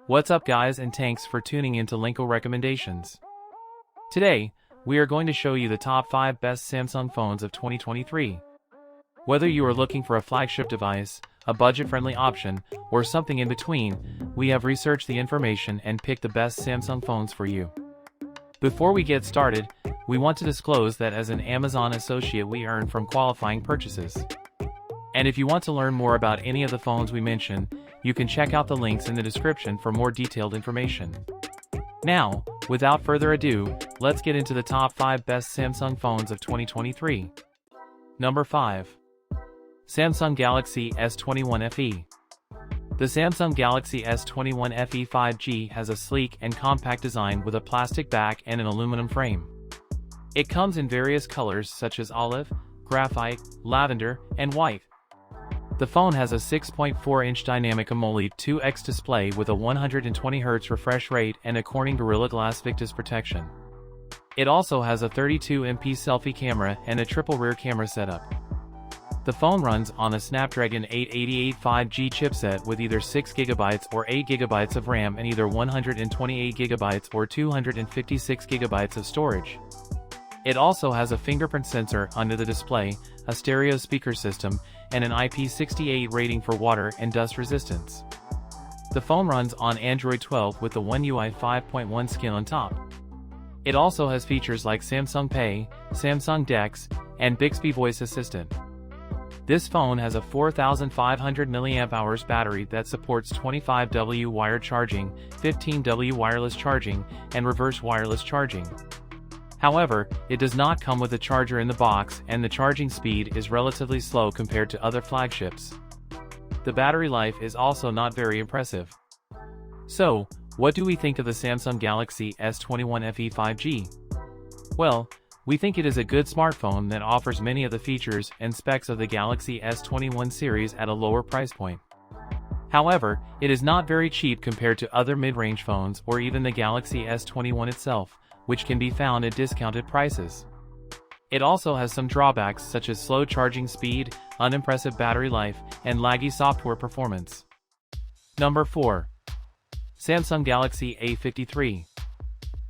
What's up guys, and thanks for tuning into Linko Recommendations. Today, we are going to show you the top 5 best Samsung phones of 2023. Whether you are looking for a flagship device, a budget-friendly option, or something in between, we have researched the information and picked the best Samsung phones for you. Before we get started, we want to disclose that as an Amazon associate we earn from qualifying purchases. And if you want to learn more about any of the phones we mention, you can check out the links in the description for more detailed information. Now, without further ado, let's get into the top 5 best Samsung phones of 2023. Number 5. Samsung Galaxy S21 FE. The Samsung Galaxy S21 FE 5G has a sleek and compact design with a plastic back and an aluminum frame. It comes in various colors such as olive, graphite, lavender, and white. The phone has a 6.4-inch dynamic AMOLED 2X display with a 120Hz refresh rate and a Corning Gorilla Glass Victus protection. It also has a 32MP selfie camera and a triple rear camera setup. The phone runs on a Snapdragon 888 5G chipset with either 6GB or 8GB of RAM and either 128GB or 256GB of storage. It also has a fingerprint sensor under the display, a stereo speaker system, and an IP68 rating for water and dust resistance. The phone runs on Android 12 with the One UI 5.1 skin on top. It also has features like Samsung Pay, Samsung Dex, and Bixby Voice Assistant. This phone has a 4500 mAh battery that supports 25W wired charging, 15W wireless charging, and reverse wireless charging. However, it does not come with a charger in the box, and the charging speed is relatively slow compared to other flagships. The battery life is also not very impressive. So, what do we think of the Samsung Galaxy S21 FE 5G? Well, we think it is a good smartphone that offers many of the features and specs of the Galaxy S21 series at a lower price point. However, it is not very cheap compared to other mid-range phones or even the Galaxy S21 itself, which can be found at discounted prices. It also has some drawbacks such as slow charging speed, unimpressive battery life, and laggy software performance. Number 4. Samsung Galaxy A53.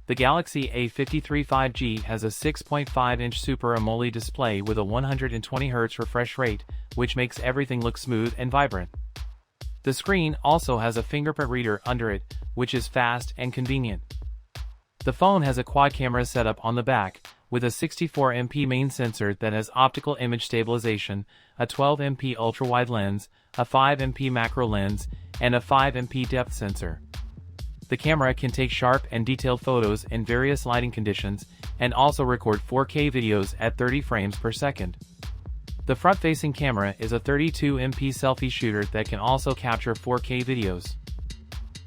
The Galaxy A53 5G has a 6.5-inch Super AMOLED display with a 120Hz refresh rate, which makes everything look smooth and vibrant. The screen also has a fingerprint reader under it, which is fast and convenient. The phone has a quad camera setup on the back, with a 64MP main sensor that has optical image stabilization, a 12MP ultra-wide lens, a 5MP macro lens, and a 5MP depth sensor. The camera can take sharp and detailed photos in various lighting conditions, and also record 4K videos at 30 frames per second. The front-facing camera is a 32MP selfie shooter that can also capture 4K videos.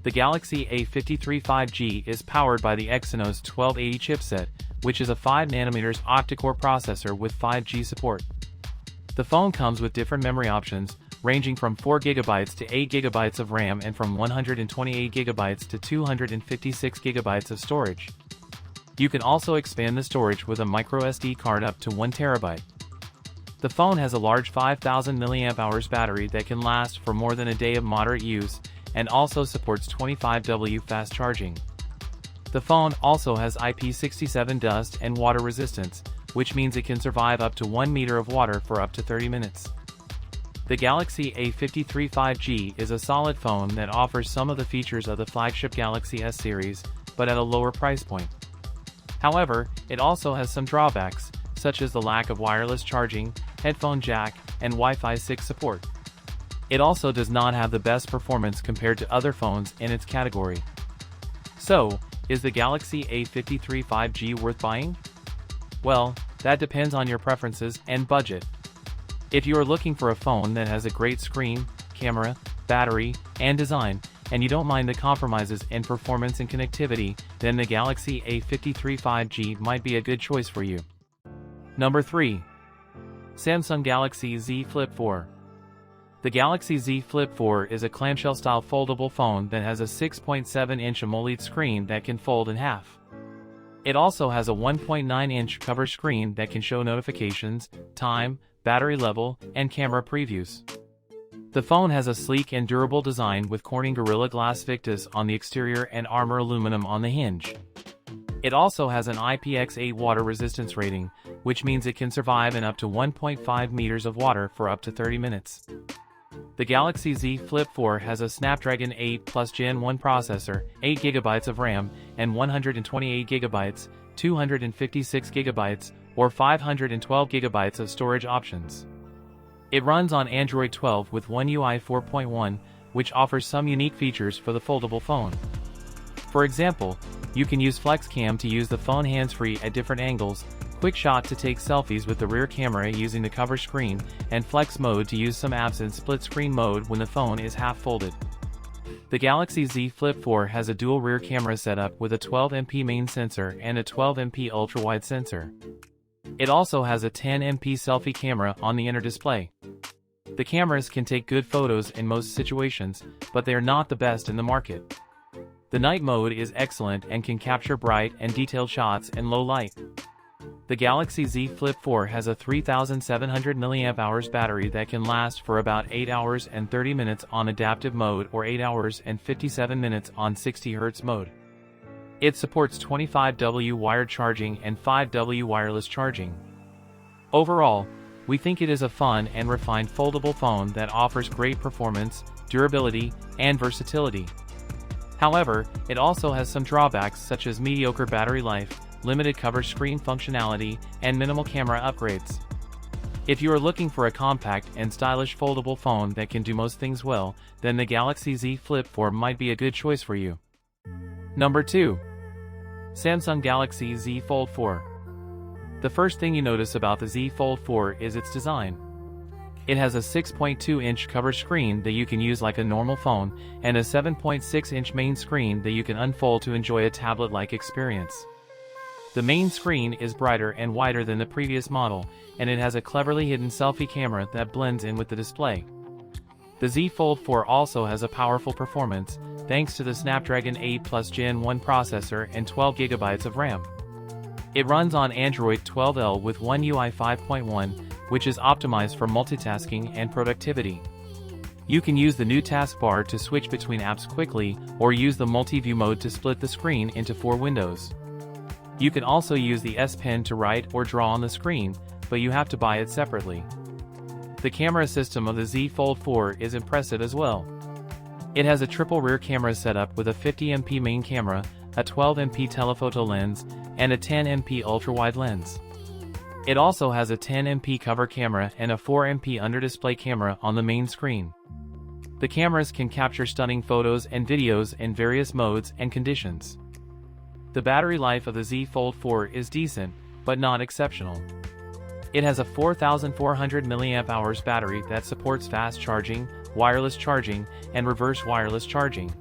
The Galaxy A53 5G is powered by the Exynos 1280 chipset, which is a 5nm octa-core processor with 5G support. The phone comes with different memory options, ranging from 4GB to 8GB of RAM and from 128GB to 256GB of storage. You can also expand the storage with a microSD card up to 1TB. The phone has a large 5000 mAh battery that can last for more than a day of moderate use, and also supports 25W fast charging. The phone also has IP67 dust and water resistance, which means it can survive up to 1 meter of water for up to 30 minutes. The Galaxy A53 5G is a solid phone that offers some of the features of the flagship Galaxy S series, but at a lower price point. However, it also has some drawbacks, such as the lack of wireless charging, headphone jack, and Wi-Fi 6 support. It also does not have the best performance compared to other phones in its category. So, is the Galaxy A53 5G worth buying? Well, that depends on your preferences and budget. If you are looking for a phone that has a great screen, camera, battery, and design, and you don't mind the compromises in performance and connectivity, then the Galaxy A53 5G might be a good choice for you. Number 3. Samsung Galaxy Z Flip 4. The Galaxy Z Flip 4 is a clamshell-style foldable phone that has a 6.7-inch AMOLED screen that can fold in half. It also has a 1.9-inch cover screen that can show notifications, time, battery level, and camera previews. The phone has a sleek and durable design with Corning Gorilla Glass Victus on the exterior and Armor aluminum on the hinge. It also has an IPX8 water resistance rating, which means it can survive in up to 1.5 meters of water for up to 30 minutes. The Galaxy Z Flip 4 has a Snapdragon 8 Plus Gen 1 processor, 8GB of RAM, and 128GB, 256GB, or 512GB of storage options. It runs on Android 12 with One UI 4.1, which offers some unique features for the foldable phone. For example, you can use Flex Cam to use the phone hands-free at different angles, Quick Shot to take selfies with the rear camera using the cover screen, and Flex Mode to use some apps in split screen mode when the phone is half folded. The Galaxy Z Flip 4 has a dual rear camera setup with a 12MP main sensor and a 12MP ultra-wide sensor. It also has a 10MP selfie camera on the inner display. The cameras can take good photos in most situations, but they are not the best in the market. The night mode is excellent and can capture bright and detailed shots in low light. The Galaxy Z Flip 4 has a 3700 mAh battery that can last for about 8 hours and 30 minutes on adaptive mode or 8 hours and 57 minutes on 60Hz mode. It supports 25W wired charging and 5W wireless charging. Overall, we think it is a fun and refined foldable phone that offers great performance, durability, and versatility. However, it also has some drawbacks such as mediocre battery life, limited cover screen functionality, and minimal camera upgrades. If you are looking for a compact and stylish foldable phone that can do most things well, then the Galaxy Z Flip 4 might be a good choice for you. Number 2. Samsung Galaxy Z Fold 4. The first thing you notice about the Z Fold 4 is its design. It has a 6.2-inch cover screen that you can use like a normal phone, and a 7.6-inch main screen that you can unfold to enjoy a tablet-like experience. The main screen is brighter and wider than the previous model, and it has a cleverly hidden selfie camera that blends in with the display. The Z Fold 4 also has a powerful performance, thanks to the Snapdragon 8 Plus Gen 1 processor and 12GB of RAM. It runs on Android 12L with One UI 5.1, which is optimized for multitasking and productivity. You can use the new taskbar to switch between apps quickly, or use the multi-view mode to split the screen into 4 windows. You can also use the S Pen to write or draw on the screen, but you have to buy it separately. The camera system of the Z Fold 4 is impressive as well. It has a triple rear camera setup with a 50MP main camera, a 12MP telephoto lens, and a 10MP ultra-wide lens. It also has a 10MP cover camera and a 4MP under-display camera on the main screen. The cameras can capture stunning photos and videos in various modes and conditions. The battery life of the Z Fold 4 is decent, but not exceptional. It has a 4400 mAh battery that supports fast charging, wireless charging, and reverse wireless charging.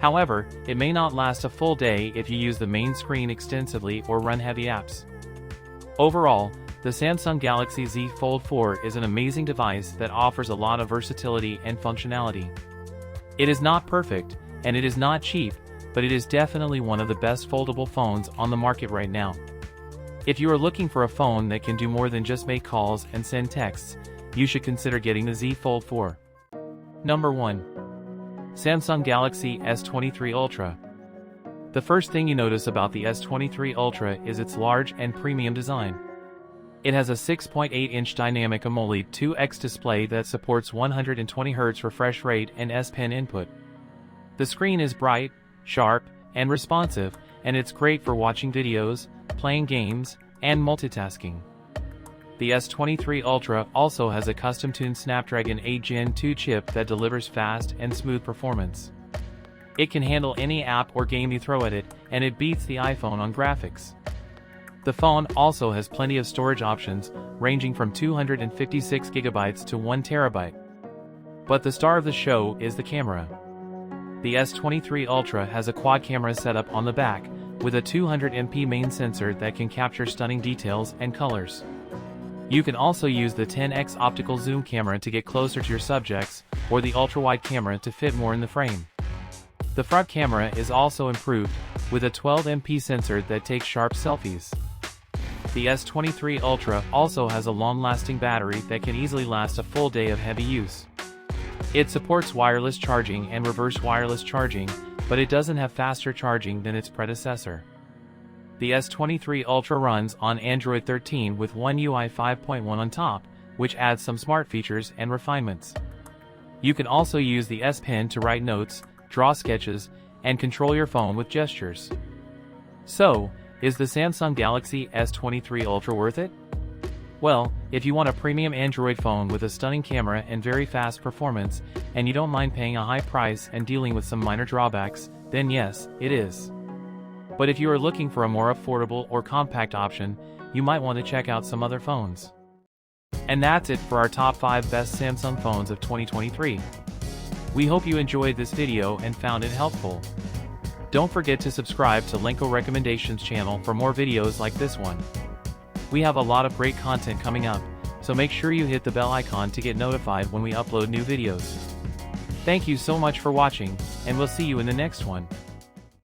However, it may not last a full day if you use the main screen extensively or run heavy apps. Overall, the Samsung Galaxy Z Fold 4 is an amazing device that offers a lot of versatility and functionality. It is not perfect, and it is not cheap, but it is definitely one of the best foldable phones on the market right now. If you are looking for a phone that can do more than just make calls and send texts, you should consider getting the Z Fold 4. Number 1. Samsung Galaxy S23 Ultra. The first thing you notice about the S23 Ultra is its large and premium design. It has a 6.8-inch dynamic AMOLED 2X display that supports 120Hz refresh rate and S Pen input. The screen is bright, sharp, and responsive, and it's great for watching videos, playing games, and multitasking. The S23 Ultra also has a custom-tuned Snapdragon 8 Gen 2 chip that delivers fast and smooth performance. It can handle any app or game you throw at it, and it beats the iPhone on graphics. The phone also has plenty of storage options, ranging from 256GB to 1TB. But the star of the show is the camera. The S23 Ultra has a quad camera setup on the back, with a 200MP main sensor that can capture stunning details and colors. You can also use the 10x optical zoom camera to get closer to your subjects, or the ultra-wide camera to fit more in the frame. The front camera is also improved, with a 12MP sensor that takes sharp selfies. The S23 Ultra also has a long-lasting battery that can easily last a full day of heavy use. It supports wireless charging and reverse wireless charging, but it doesn't have faster charging than its predecessor. The S23 Ultra runs on Android 13 with One UI 5.1 on top, which adds some smart features and refinements. You can also use the S Pen to write notes, draw sketches, and control your phone with gestures. So, is the Samsung Galaxy S23 Ultra worth it? Well, if you want a premium Android phone with a stunning camera and very fast performance, and you don't mind paying a high price and dealing with some minor drawbacks, then yes, it is. But if you are looking for a more affordable or compact option, you might want to check out some other phones. And that's it for our top 5 best Samsung phones of 2023. We hope you enjoyed this video and found it helpful. Don't forget to subscribe to Lenko Recommendations channel for more videos like this one. We have a lot of great content coming up, so make sure you hit the bell icon to get notified when we upload new videos. Thank you so much for watching, and we'll see you in the next one.